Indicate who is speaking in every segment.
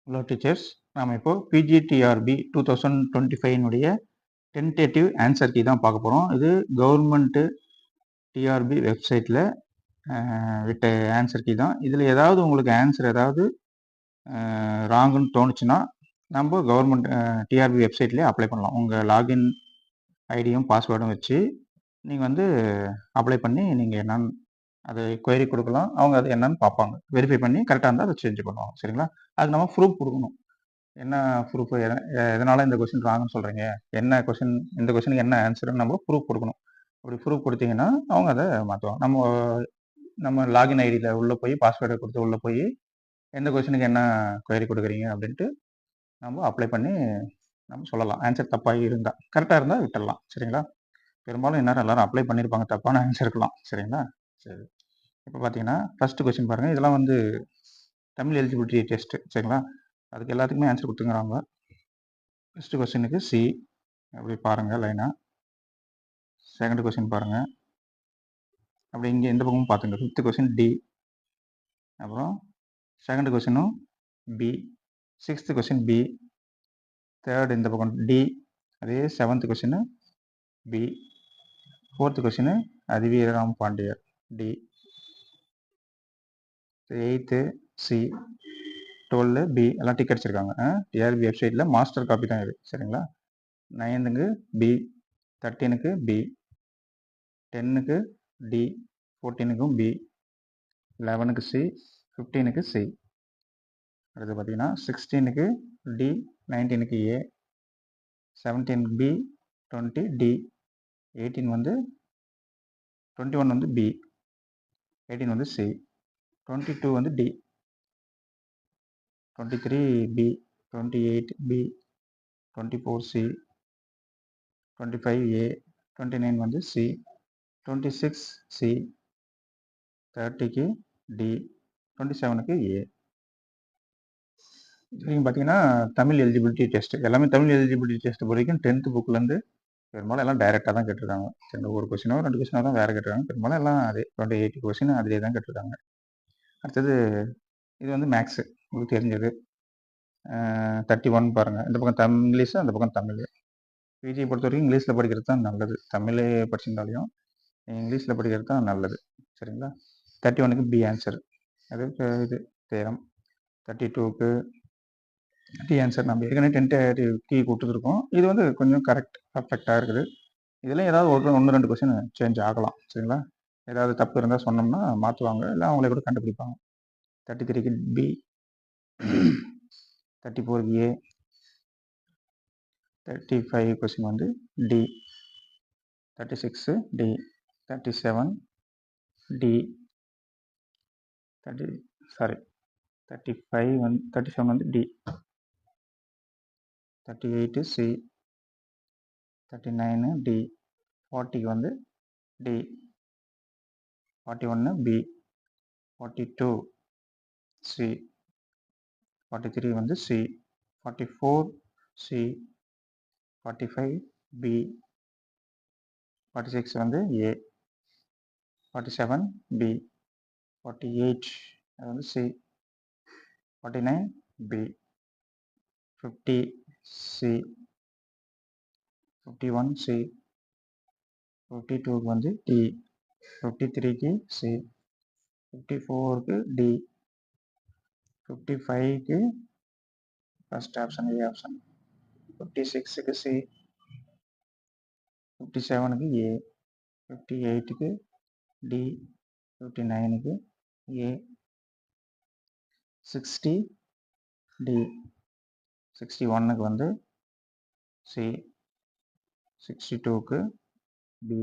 Speaker 1: Hello teachers, நாம் இப்போ PGTRB 2025 tentative answer key தான் பார்க்க போகிறோம். இது கவர்மெண்ட்டு டிஆர்பி வெப்சைட்டில் விட்ட ஆன்சர் கீ தான். இதில் ஏதாவது உங்களுக்கு ஆன்சர் ஏதாவது ராங்குன்னு தோணுச்சுன்னா நம்ம கவர்மெண்ட் டிஆர்பி வெப்சைட்லேயே அப்ளை பண்ணலாம். உங்கள் லாகின் ஐடியும் பாஸ்வேர்டும் வச்சு நீங்கள் வந்து அப்ளை பண்ணி நீங்கள் என்னன்னு அதை கொயரி கொடுக்கலாம். அவங்க அது என்னன்னு பார்ப்பாங்க, வெரிஃபை பண்ணி கரெக்டாக இருந்தால் அதை சேஞ்ச் பண்ணுவாங்க. சரிங்களா? அதுக்கு நம்ம ப்ரூஃப் கொடுக்கணும். என்ன ப்ரூஃப், எதனால் இந்த கொஸ்டின் ராங்குன்னு சொல்கிறீங்க, என்ன கொஸ்டின், இந்த கொஸ்டினுக்கு என்ன ஆன்சர்னு நம்ம ப்ரூஃப் கொடுக்கணும். அப்படி ப்ரூஃப் கொடுத்தீங்கன்னா அவங்க அதை மாற்றுவாங்க. நம்ம லாகின் ஐடியில் உள்ளே போய் பாஸ்வேர்டை கொடுத்து உள்ளே போய் எந்த கொஸ்டினுக்கு என்ன கொயரி கொடுக்குறீங்க அப்படின்ட்டு நம்ம அப்ளை பண்ணி நம்ம சொல்லலாம். ஆன்சர் தப்பாக இருந்தால், கரெக்டாக இருந்தால் விட்டுடலாம். சரிங்களா? பெரும்பாலும் எல்லாரும் அப்ளை பண்ணியிருப்பாங்க தப்பான ஆன்சர் இருக்கலாம். சரிங்களா? சரி, இப்போ பார்த்தீங்கன்னா ஃபஸ்ட்டு கொஸ்டின் பாருங்கள். இதெல்லாம் வந்து தமிழ் எலிஜிபிலிட்டி டெஸ்ட்டு. சரிங்களா? அதுக்கு எல்லாத்துக்குமே ஆன்சர் கொடுத்துங்கிறாங்க. ஃபஸ்ட்டு கொஸ்டினுக்கு சி, அப்படி பாருங்கள் லைனாக. செகண்ட் கொஸ்டின் பாருங்கள், அப்படி இங்கே இந்த பக்கமும் பார்த்துங்க. ஃபிஃப்த்து கொஸ்டின் டி, அப்புறம் செகண்ட் கொஸ்டினும் B, sixth question B, third இந்த பக்கம் டி, அதே seventh question B, fourth question Adhiveerarama Pandiyar D, eighth C, 12 B, எல்லாம் டிக் அடிச்சிருக்காங்க. டிஆர்பி வெப்சைட்டில் மாஸ்டர் காப்பி தான் இது. சரிங்களா? 9க்கு பி, 13க்கு பி, 10க்கு டி, 14க்கும் பி, 11க்கு சி, 15க்கு சி. அடுத்து பார்த்தீங்கன்னா 16க்கு டி, 19க்கு ஏ, 17 பி, 20 டி, 18 வந்து 21 வந்து பி, 18 வந்து சி, 22 வந்து டி, 23 பி, 28 பி, 24 சி, 25 ஏ, 29 வந்து சி, 26 சி, 30க்கு டி, 27க்கு ஏ. இது பார்த்தீங்கன்னா தமிழ் எலிஜிபிலிட்டி டெஸ்ட். எல்லாமே தமிழ் எலிஜிபிலிட்டி டெஸ்ட் பொறுத்த வரைக்கும் 10th புக்லேருந்து பெரும்பாலும் எல்லாம் டைரெக்டாக தான் கேட்டிருக்காங்க. ஒரு கொஸ்டினோ 2 கொஸ்டினோ தான் வேறு கேட்டிருக்காங்க. பெரும்பாலும் எல்லாம் அதே 28 கொஸ்டின் அதிலே தான் கேட்டிருக்காங்க. அடுத்தது இது வந்து மேக்ஸு, உங்களுக்கு தெரிஞ்சது. 31 பாருங்கள். இந்த பக்கம் இங்கிலீஷு, அந்த பக்கம் தமிழ். பிஜியை பொறுத்த வரைக்கும் இங்கிலீஷில் படிக்கிறது தான் நல்லது. தமிழே படிச்சிருந்தாலையும் இங்கிலீஷில் படிக்கிறது தான் நல்லது. சரிங்களா? 31க்கு பி ஆன்சர். அது இது தேரம். 32க்கு D answer. நம்ம ஏற்கனவே டென்டேட்டிவ் கீ கொடுத்துருக்கோம். இது வந்து கொஞ்சம் பர்ஃபெக்டாக இருக்குது. இதில் ஏதாவது ஒன்று 2 கொஸ்டின் சேஞ்ச் ஆகலாம். சரிங்களா? ஏதாவது தப்பு இருந்தால் சொன்னோம்னா மாற்றுவாங்க, இல்லை அவங்களே கூட கண்டுபிடிப்பாங்க. 33க்கு பி, 34க்கு ஏ, 35 கொஸ்டின் வந்து டி, 36 டி, 37 டி, 35 வந்து 37 வந்து டி, 38 சி, 39 டி, 40 வந்து டி, 41 பி, 42 சி, 43 வந்து சி, 44 சி, 45 பி, 46 வந்து ஏ, 47 பி, 48 அது வந்து சி, 49 பி, 50 சி, 51 சி, 52க்கு வந்து டி, 53க்கு சி, 54க்கு டி, 55க்கு ஃபர்ஸ்ட் ஆப்ஷன் ஏ ஆப்ஷன், 56க்கு சி, 57க்கு ஏ, 58க்கு டி, 59க்கு ஏ, 60 டி, 61க்கு வந்து சி, 62க்கு பி,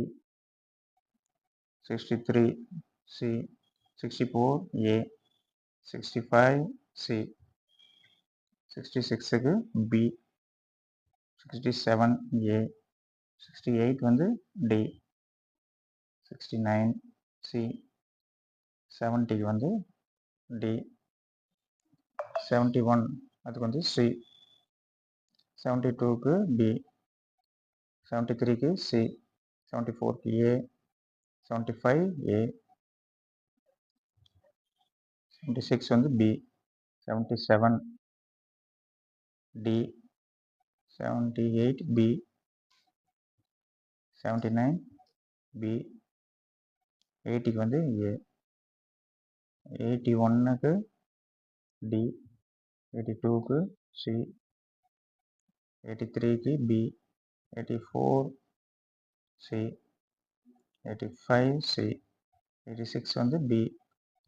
Speaker 1: 63 சி, 64 ஏ, 65 சி, 66க்கு பி, 67 ஏ, 68 வந்து டி, 69 சி, 70க்கு வந்து டி, 71 அதுக்கு வந்து சி, 72க்கு பி, 73க்கு சி, 74க்கு ஏ, 75 ஏ, 76 வந்து பி, 77 டி, 78 பி, 79 பி, 80க்கு வந்து ஏ, 81க்கு டி, 82க்கு சி, 83க்கு பி, 84 சி, 85 சி, 86 வந்து பி,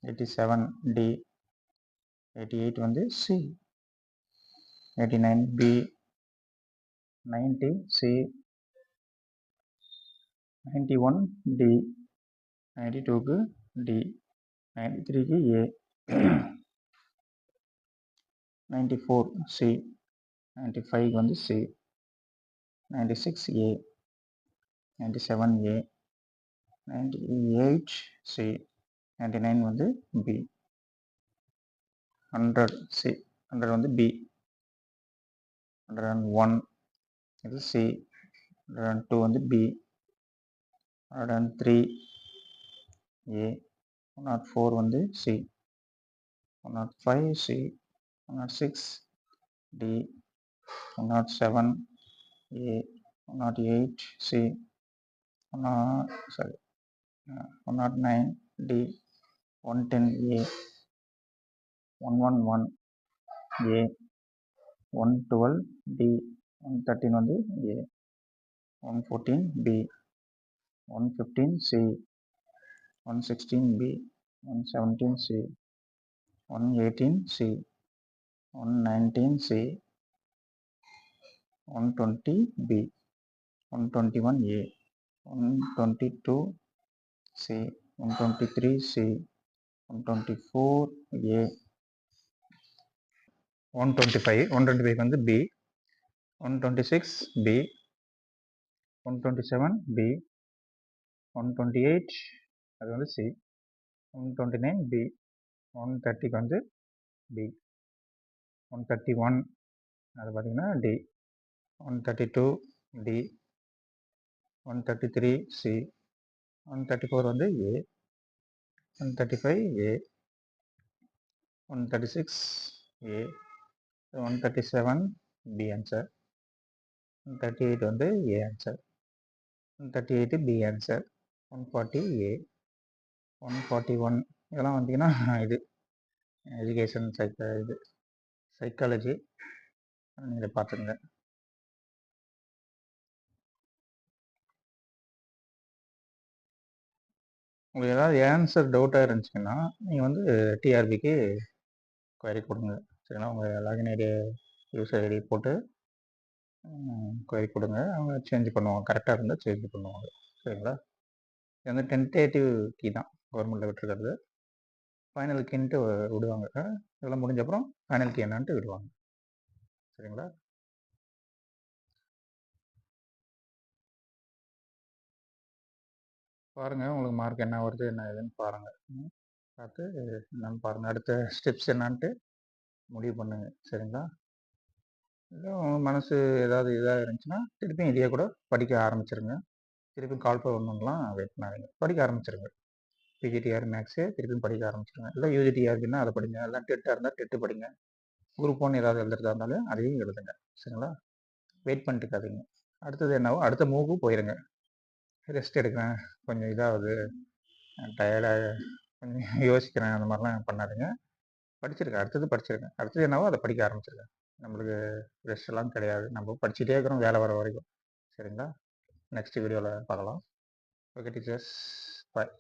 Speaker 1: 87 டி, 88 வந்து சி, 89 பி, 90 சி, 91 டி, 92க்கு டி, 93க்கு ஏ, 94 சி, 95 வந்து சி, 96 ஏ, 97 ஏ, 98 சி, 99 வந்து பி, 100 சி, 100 வந்து பி, 101 இது சி, 102 வந்து பி, 103 ஏ, 104 வந்து C, 105 C, 106 D, 107 A, 108 C, 109 D, 110 A, 111 A, 112 D, 113 வந்து A, 114 B, 115 C, 116 B, 117 C, 118 C, 119 C, 120 B, 121 A, 122 C, 123 C, 124 A, 125 வந்து B, 126 B, 127 B, 128 அது வந்து C, 129 B, 130க்கு வந்து B, 131 அது பார்த்தீங்கன்னா டி, 132 டி, 133 சி, 134 வந்து ஏ, 135 ஏ, 136 ஏ, 137 B answer, 138 வந்து A answer, 138 B answer, 140 ஏ, 141 இதெல்லாம் வந்தீங்கன்னா இது எஜுகேஷன் இது சைக்காலஜி நீங்கள் பார்த்துங்க. உங்களுக்கு ஏதாவது ஆன்சர் டவுட்டாக இருந்துச்சுன்னா நீங்கள் வந்து டிஆர்பிக்கு குவரி கொடுங்க. சரிங்களா, உங்கள் லாகின் ஐடி யூசர் ஐடி போட்டு குவரி கொடுங்க. அவங்க சேஞ்ச் பண்ணுவாங்க, கரெக்டாக இருந்தால் சேஞ்ச் பண்ணுவாங்க. சரிங்களா, இது வந்து டென்டேட்டிவ் கீ தான் கவர்மெண்ட்டில் விட்டுருக்கிறது. ஃபைனல் கீன்ட்டு விடுவாங்க. இதெல்லாம் முடிஞ்ச அப்புறம் ஃபைனல் கீ என்னான்ட்டு விடுவாங்க. சரிங்களா, பாருங்கள் உங்களுக்கு மார்க் என்ன வருது என்ன ஏதுன்னு பாருங்கள். பார்த்து என்னன்னு பாருங்கள், அடுத்த ஸ்டெப்ஸ் என்னான்ட்டு முடிவு பண்ணுங்க. சரிங்களா, இல்லை உங்கள் மனசு ஏதாவது இதாக இருந்துச்சுன்னா திருப்பியும் இதையே கூட படிக்க ஆரம்பிச்சிருங்க. திருப்பி கால் பண்ணணும்லாம் வெயிட் பண்ணாதீங்க, படிக்க ஆரம்பிச்சிருங்க. பிஜிடிஆர் மேக்ஸே திருப்பியும் படிக்க ஆரம்பிச்சிருங்க. இல்லை யூஜிடிஆர்பின்னா அதை படிங்க, எல்லாம் டெட்டாக இருந்தால் டெட்டு படிங்க. குரூப் 1 ஏதாவது எழுதுறதா இருந்தாலும் அதையும் எழுதுங்க. சரிங்களா, வெயிட் பண்ணிட்டு இருக்காதீங்க. அடுத்தது என்னவோ அடுத்த மூவுக்கு போயிருங்க. ரெஸ்ட் எடுக்கிறேன், கொஞ்சம் இதாகுது, டயர்டாக கொஞ்சம் யோசிக்கிறேன், அந்த மாதிரிலாம் பண்ணாதீங்க. படிச்சிருக்கேன், அடுத்தது படிச்சிருக்கேன், அடுத்தது என்னவோ அதை படிக்க ஆரம்பிச்சிருக்கேன். நம்மளுக்கு ரெஸ்ட் எல்லாம் கிடையாது, நம்ம படிச்சுட்டே இருக்கிறோம் வேலை வர வரைக்கும். சரிங்களா, நெக்ஸ்ட் வீடியோவில் பார்க்கலாம். ஓகே டீச்சர்ஸ், பாய்.